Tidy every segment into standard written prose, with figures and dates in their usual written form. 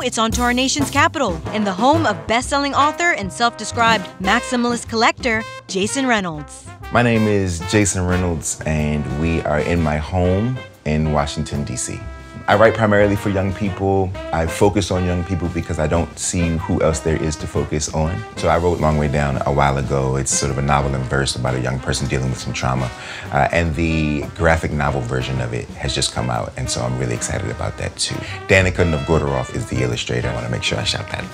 it's on to our nation's capital and the home of best-selling author and self-described maximalist collector, Jason Reynolds. My name is Jason Reynolds, and we are in my home in Washington, D.C. I write primarily for young people. I focus on young people because I don't see who else there is to focus on. So I wrote Long Way Down a while ago. It's sort of a novel in verse about a young person dealing with some trauma. And the graphic novel version of it has just come out, and so I'm really excited about that too. Danica Novgorodov is the illustrator. I want to make sure I shout that.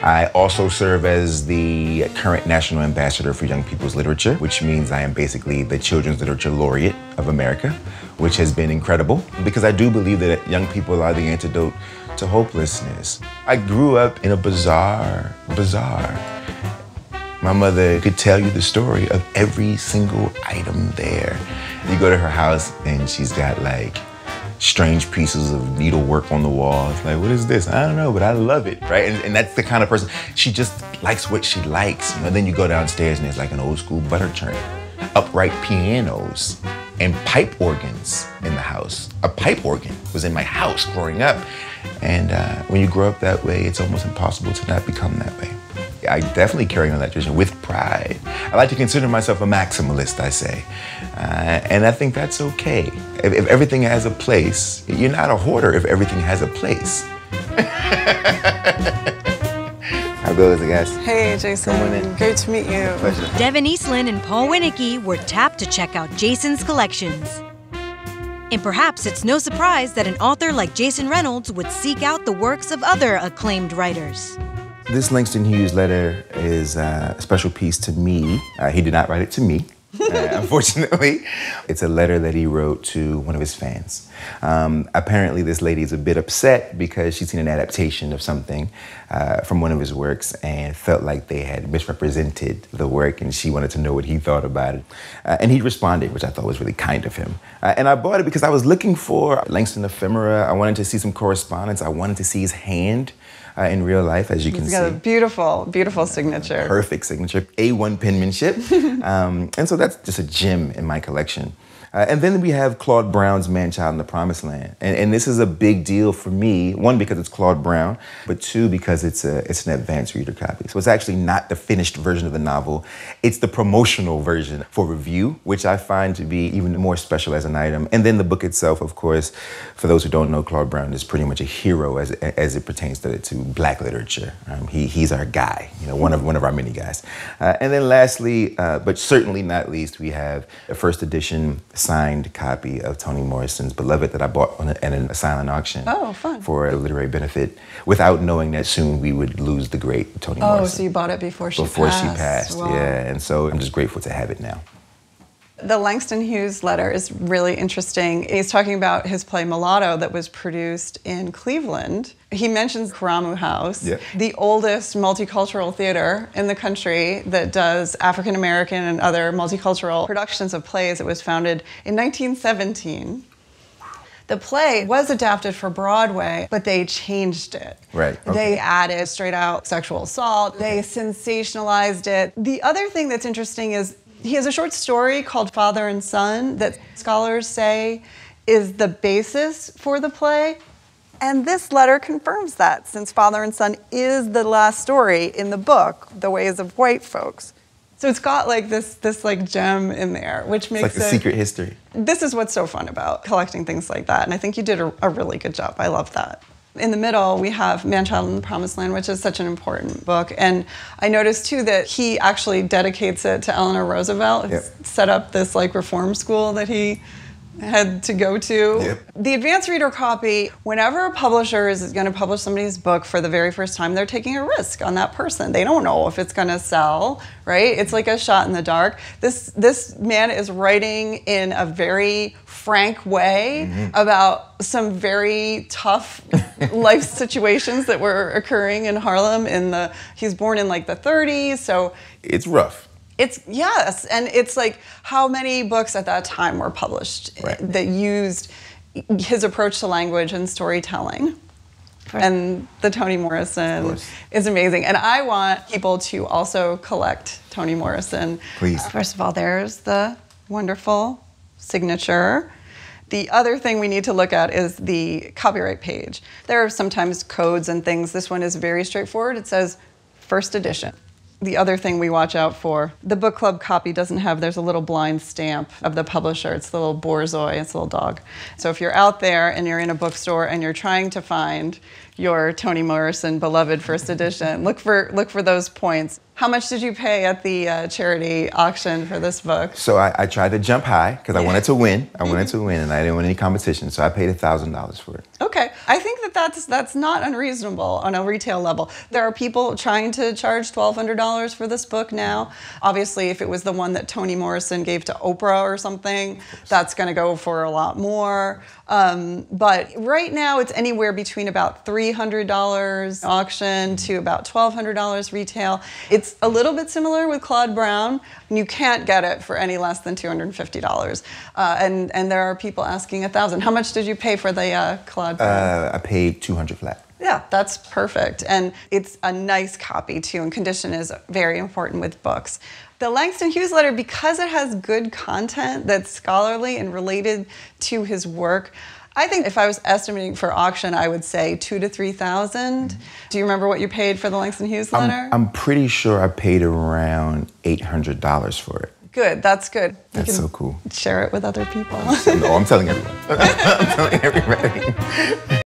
I also serve as the current National Ambassador for Young People's Literature, which means I am basically the Children's Literature Laureate of America, which has been incredible because I do believe that young people are the antidote to hopelessness. I grew up in a bazaar. My mother could tell you the story of every single item there. You go to her house and she's got like strange pieces of needlework on the walls. Like, what is this? I don't know, but I love it, right? And that's the kind of person, she just likes what she likes. You know, then you go downstairs and there's like an old school butter churn, upright pianos, and pipe organs in the house. A pipe organ was in my house growing up. And when you grow up that way, it's almost impossible to not become that way. I definitely carry on that tradition with pride. I like to consider myself a maximalist, I say. And I think that's okay. If everything has a place, you're not a hoarder if everything has a place. How goes it, guys? Hey, Jason. Great to meet you. Pleasure. Devin Eastland and Paul Winnicke were tapped to check out Jason's collections. And perhaps it's no surprise that an author like Jason Reynolds would seek out the works of other acclaimed writers. This Langston Hughes letter is a special piece to me. He did not write it to me, unfortunately. It's a letter that he wrote to one of his fans. Apparently, this lady is a bit upset because she's seen an adaptation of something from one of his works and felt like they had misrepresented the work, and she wanted to know what he thought about it. And he responded, which I thought was really kind of him. And I bought it because I was looking for Langston ephemera. I wanted to see some correspondence. I wanted to see his hand in real life, as you can see. He's got a beautiful, beautiful signature. Perfect signature, A1 penmanship. And so that's just a gem in my collection. And then we have Claude Brown's Manchild in the Promised Land. And this is a big deal for me, one, because it's Claude Brown, but two, because it's an advanced reader copy. So it's actually not the finished version of the novel. It's the promotional version for review, which I find to be even more special as an item. And then the book itself, of course, for those who don't know, Claude Brown is pretty much a hero as it pertains to Black literature. He's our guy, you know, one of our many guys. And then lastly, but certainly not least, we have a first edition signed copy of Toni Morrison's Beloved that I bought at a silent auction. Oh, fun. For a literary benefit, without knowing that soon we would lose the great Toni Morrison. Oh, so you bought it before she passed. Before she passed, wow. Yeah. And so I'm just grateful to have it now. The Langston Hughes letter is really interesting. He's talking about his play Mulatto that was produced in Cleveland. He mentions Karamu House, yeah, the oldest multicultural theater in the country that does African American and other multicultural productions of plays. It was founded in 1917. The play was adapted for Broadway, but they changed it. Right. Okay. They added straight out sexual assault. They sensationalized it. The other thing that's interesting is he has a short story called Father and Son that scholars say is the basis for the play. And this letter confirms that, since Father and Son is the last story in the book, The Ways of White Folks. So it's got like this like gem in there, which makes it's like the secret history. This is what's so fun about collecting things like that. And I think you did a really good job. I love that. In the middle, we have Manchild in the Promised Land, which is such an important book. And I noticed, too, that he actually dedicates it to Eleanor Roosevelt. Yep. Set up this like reform school that he had to go to. Yep. The advanced reader copy, whenever a publisher is going to publish somebody's book for the very first time, they're taking a risk on that person. They don't know if it's going to sell, right? It's like a shot in the dark. This man is writing in a very frank way about some very tough life situations that were occurring in Harlem he's born in like the 30s, so it's rough. Yes, and it's like how many books at that time were published that used his approach to language and storytelling. And the Toni Morrison is amazing. And I want people to also collect Toni Morrison. Please. First of all, there's the wonderful signature. The other thing we need to look at is the copyright page. There are sometimes codes and things. This one is very straightforward. It says first edition. The other thing we watch out for, the book club copy doesn't have, there's a little blind stamp of the publisher. It's the little borzoi, it's a little dog. So if you're out there and you're in a bookstore and you're trying to find your Toni Morrison beloved first edition, look for those points. How much did you pay at the charity auction for this book? So I tried to jump high because I wanted to win. I wanted to win, and I didn't win any competition. So I paid $1,000 for it. Okay, I think that's not unreasonable on a retail level. There are people trying to charge $1,200 for this book now. Obviously, if it was the one that Toni Morrison gave to Oprah or something, that's going to go for a lot more. But right now, it's anywhere between about $300 auction to about $1,200 retail. It's a little bit similar with Claude Brown. You can't get it for any less than $250. And there are people asking $1,000. How much did you pay for the Claude Brown? I paid $200 flat. Yeah, that's perfect. And it's a nice copy too, and condition is very important with books. The Langston Hughes letter, because it has good content that's scholarly and related to his work, I think if I was estimating for auction, I would say $2,000 to $3,000. Do you remember what you paid for the Langston Hughes letter? I'm pretty sure I paid around $800 for it. Good, that's good. That's so cool. Share it with other people. No, I'm telling everyone. I'm telling everybody.